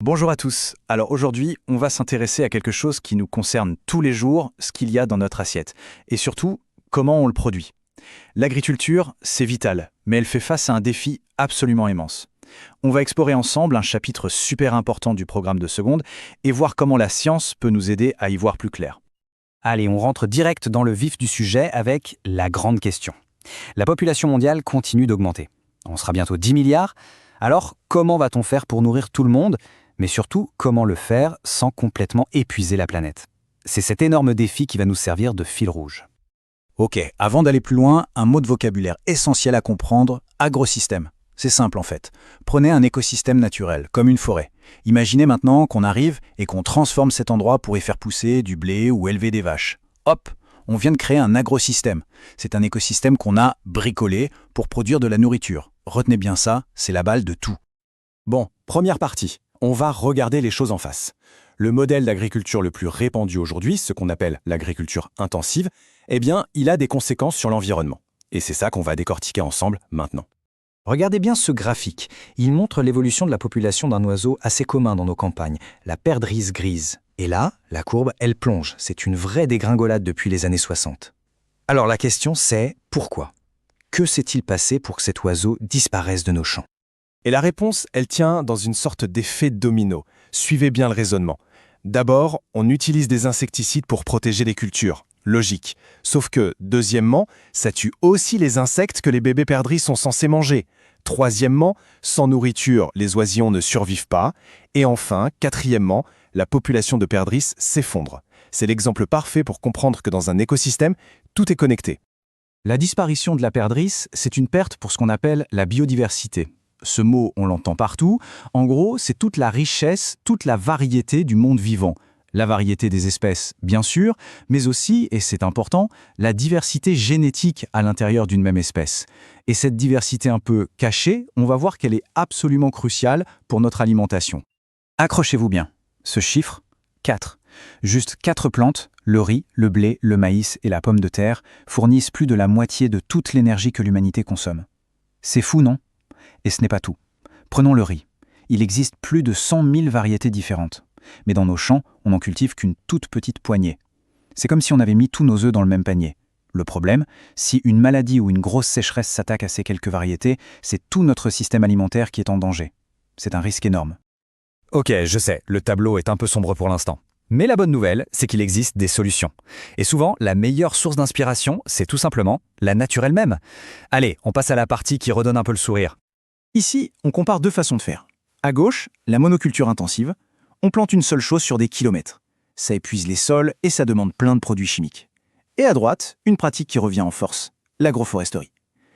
Bonjour à tous. Alors aujourd'hui, on va s'intéresser à quelque chose qui nous concerne tous les jours, ce qu'il y a dans notre assiette. Et surtout, comment on le produit. L'agriculture, c'est vital, mais elle fait face à un défi absolument immense. On va explorer ensemble un chapitre super important du programme de seconde et voir comment la science peut nous aider à y voir plus clair. Allez, on rentre direct dans le vif du sujet avec la grande question. La population mondiale continue d'augmenter. On sera bientôt 10 milliards. Alors, comment va-t-on faire pour nourrir tout le monde ? Mais surtout, comment le faire sans complètement épuiser la planète ? C'est cet énorme défi qui va nous servir de fil rouge. Ok, avant d'aller plus loin, un mot de vocabulaire essentiel à comprendre, agrosystème. C'est simple en fait. Prenez un écosystème naturel, comme une forêt. Imaginez maintenant qu'on arrive et qu'on transforme cet endroit pour y faire pousser du blé ou élever des vaches. Hop, on vient de créer un agrosystème. C'est un écosystème qu'on a bricolé pour produire de la nourriture. Retenez bien ça, c'est la balle de tout. Bon, première partie. On va regarder les choses en face. Le modèle d'agriculture le plus répandu aujourd'hui, ce qu'on appelle l'agriculture intensive, eh bien, il a des conséquences sur l'environnement. Et c'est ça qu'on va décortiquer ensemble maintenant. Regardez bien ce graphique. Il montre l'évolution de la population d'un oiseau assez commun dans nos campagnes, la perdrix grise. Et là, la courbe, elle plonge. C'est une vraie dégringolade depuis les années 60. Alors la question c'est, pourquoi ? Que s'est-il passé pour que cet oiseau disparaisse de nos champs ? Et la réponse, elle tient dans une sorte d'effet domino. Suivez bien le raisonnement. D'abord, on utilise des insecticides pour protéger les cultures. Logique. Sauf que, deuxièmement, ça tue aussi les insectes que les bébés perdrix sont censés manger. Troisièmement, sans nourriture, les oisillons ne survivent pas. Et enfin, quatrièmement, la population de perdrix s'effondre. C'est l'exemple parfait pour comprendre que dans un écosystème, tout est connecté. La disparition de la perdrix, c'est une perte pour ce qu'on appelle la biodiversité. Ce mot, on l'entend partout. En gros, c'est toute la richesse, toute la variété du monde vivant. La variété des espèces, bien sûr, mais aussi, et c'est important, la diversité génétique à l'intérieur d'une même espèce. Et cette diversité un peu cachée, on va voir qu'elle est absolument cruciale pour notre alimentation. Accrochez-vous bien. Ce chiffre, 4. Juste 4 plantes, le riz, le blé, le maïs et la pomme de terre, fournissent plus de la moitié de toute l'énergie que l'humanité consomme. C'est fou, non ? Et ce n'est pas tout. Prenons le riz. Il existe plus de 100 000 variétés différentes. Mais dans nos champs, on n'en cultive qu'une toute petite poignée. C'est comme si on avait mis tous nos œufs dans le même panier. Le problème, si une maladie ou une grosse sécheresse s'attaque à ces quelques variétés, c'est tout notre système alimentaire qui est en danger. C'est un risque énorme. Ok, je sais, le tableau est un peu sombre pour l'instant. Mais la bonne nouvelle, c'est qu'il existe des solutions. Et souvent, la meilleure source d'inspiration, c'est tout simplement la nature elle-même. Allez, on passe à la partie qui redonne un peu le sourire. Ici, on compare deux façons de faire. À gauche, la monoculture intensive. On plante une seule chose sur des kilomètres. Ça épuise les sols et ça demande plein de produits chimiques. Et à droite, une pratique qui revient en force, l'agroforesterie.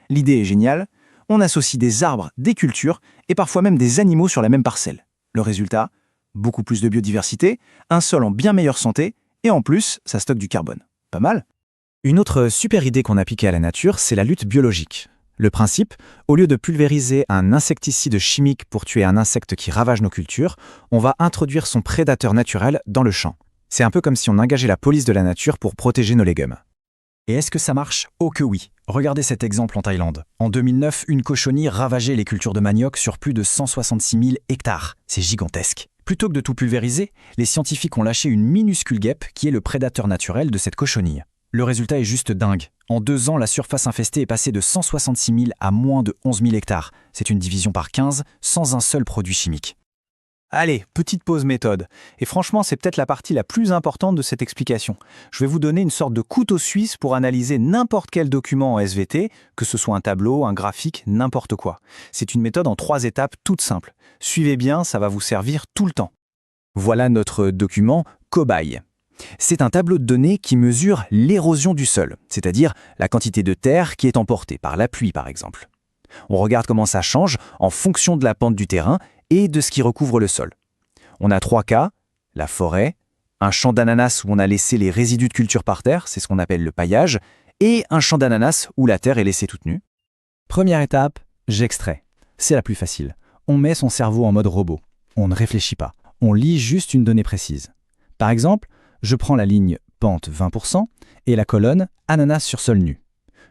L'idée est géniale, on associe des arbres, des cultures et parfois même des animaux sur la même parcelle. Le résultat, beaucoup plus de biodiversité, un sol en bien meilleure santé et en plus, ça stocke du carbone. Pas mal ? Une autre super idée qu'on a appliquée à la nature, c'est la lutte biologique. Le principe, au lieu de pulvériser un insecticide chimique pour tuer un insecte qui ravage nos cultures, on va introduire son prédateur naturel dans le champ. C'est un peu comme si on engageait la police de la nature pour protéger nos légumes. Et est-ce que ça marche ? Oh que oui. Regardez cet exemple en Thaïlande. En 2009, une cochenille ravageait les cultures de manioc sur plus de 166 000 hectares. C'est gigantesque. Plutôt que de tout pulvériser, les scientifiques ont lâché une minuscule guêpe qui est le prédateur naturel de cette cochenille. Le résultat est juste dingue. En 2 ans, la surface infestée est passée de 166 000 à moins de 11 000 hectares. C'est une division par 15, sans un seul produit chimique. Allez, petite pause méthode. Et franchement, c'est peut-être la partie la plus importante de cette explication. Je vais vous donner une sorte de couteau suisse pour analyser n'importe quel document en SVT, que ce soit un tableau, un graphique, n'importe quoi. C'est une méthode en 3 étapes toute simple. Suivez bien, ça va vous servir tout le temps. Voilà notre document cobaye. C'est un tableau de données qui mesure l'érosion du sol, c'est-à-dire la quantité de terre qui est emportée par la pluie par exemple. On regarde comment ça change en fonction de la pente du terrain et de ce qui recouvre le sol. On a 3 cas, la forêt, un champ d'ananas où on a laissé les résidus de culture par terre, c'est ce qu'on appelle le paillage, et un champ d'ananas où la terre est laissée toute nue. Première étape, j'extrais. C'est la plus facile. On met son cerveau en mode robot. On ne réfléchit pas. On lit juste une donnée précise. Par exemple, je prends la ligne pente 20% et la colonne ananas sur sol nu.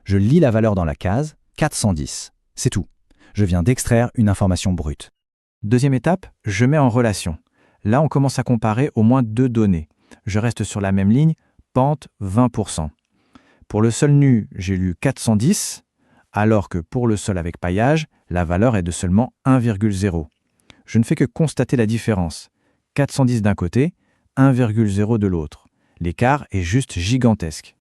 Je lis la valeur dans la case 410. C'est tout. Je viens d'extraire une information brute. Deuxième étape, je mets en relation. Là, on commence à comparer au moins 2 données. Je reste sur la même ligne, pente 20%. Pour le sol nu, j'ai lu 410, alors que pour le sol avec paillage, la valeur est de seulement 1,0. Je ne fais que constater la différence. 410 d'un côté, 1,0 de l'autre. L'écart est juste gigantesque.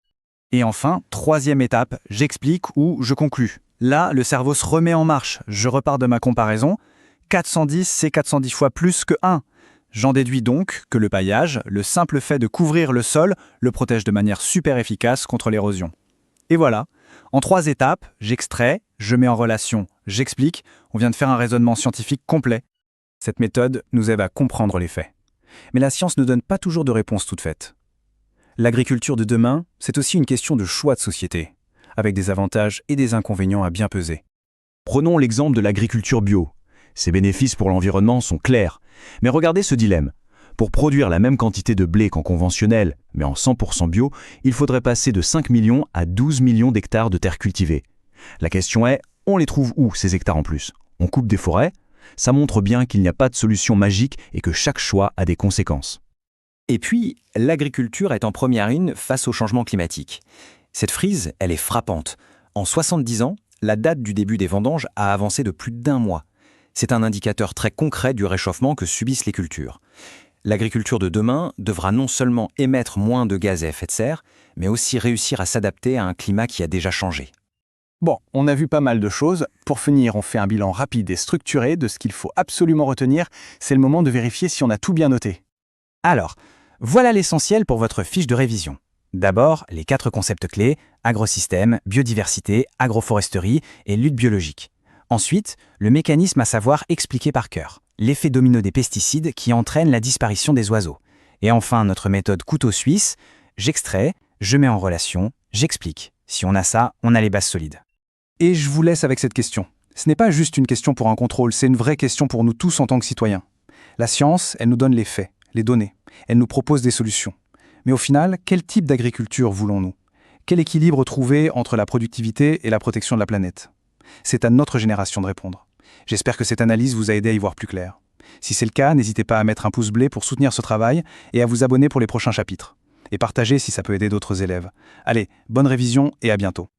Et enfin, troisième étape, j'explique ou je conclus. Là, le cerveau se remet en marche. Je repars de ma comparaison. 410, c'est 410 fois plus que 1. J'en déduis donc que le paillage, le simple fait de couvrir le sol, le protège de manière super efficace contre l'érosion. Et voilà, en 3 étapes, j'extrais, je mets en relation, j'explique, on vient de faire un raisonnement scientifique complet. Cette méthode nous aide à comprendre les faits. Mais la science ne donne pas toujours de réponse toute faite. L'agriculture de demain, c'est aussi une question de choix de société, avec des avantages et des inconvénients à bien peser. Prenons l'exemple de l'agriculture bio. Ses bénéfices pour l'environnement sont clairs. Mais regardez ce dilemme. Pour produire la même quantité de blé qu'en conventionnel, mais en 100% bio, il faudrait passer de 5 millions à 12 millions d'hectares de terres cultivées. La question est, on les trouve où ces hectares en plus? On coupe des forêts? Ça montre bien qu'il n'y a pas de solution magique et que chaque choix a des conséquences. Et puis, l'agriculture est en première ligne face au changement climatique. Cette frise, elle est frappante. En 70 ans, la date du début des vendanges a avancé de plus d'1 mois. C'est un indicateur très concret du réchauffement que subissent les cultures. L'agriculture de demain devra non seulement émettre moins de gaz à effet de serre, mais aussi réussir à s'adapter à un climat qui a déjà changé. Bon, on a vu pas mal de choses. Pour finir, on fait un bilan rapide et structuré de ce qu'il faut absolument retenir. C'est le moment de vérifier si on a tout bien noté. Alors, voilà l'essentiel pour votre fiche de révision. D'abord, les 4 concepts clés, agrosystème, biodiversité, agroforesterie et lutte biologique. Ensuite, le mécanisme à savoir expliqué par cœur, l'effet domino des pesticides qui entraîne la disparition des oiseaux. Et enfin, notre méthode couteau suisse, j'extrais, je mets en relation, j'explique. Si on a ça, on a les bases solides. Et je vous laisse avec cette question. Ce n'est pas juste une question pour un contrôle, c'est une vraie question pour nous tous en tant que citoyens. La science, elle nous donne les faits, les données. Elle nous propose des solutions. Mais au final, quel type d'agriculture voulons-nous? Quel équilibre trouver entre la productivité et la protection de la planète? C'est à notre génération de répondre. J'espère que cette analyse vous a aidé à y voir plus clair. Si c'est le cas, n'hésitez pas à mettre un pouce bleu pour soutenir ce travail et à vous abonner pour les prochains chapitres. Et partagez si ça peut aider d'autres élèves. Allez, bonne révision et à bientôt.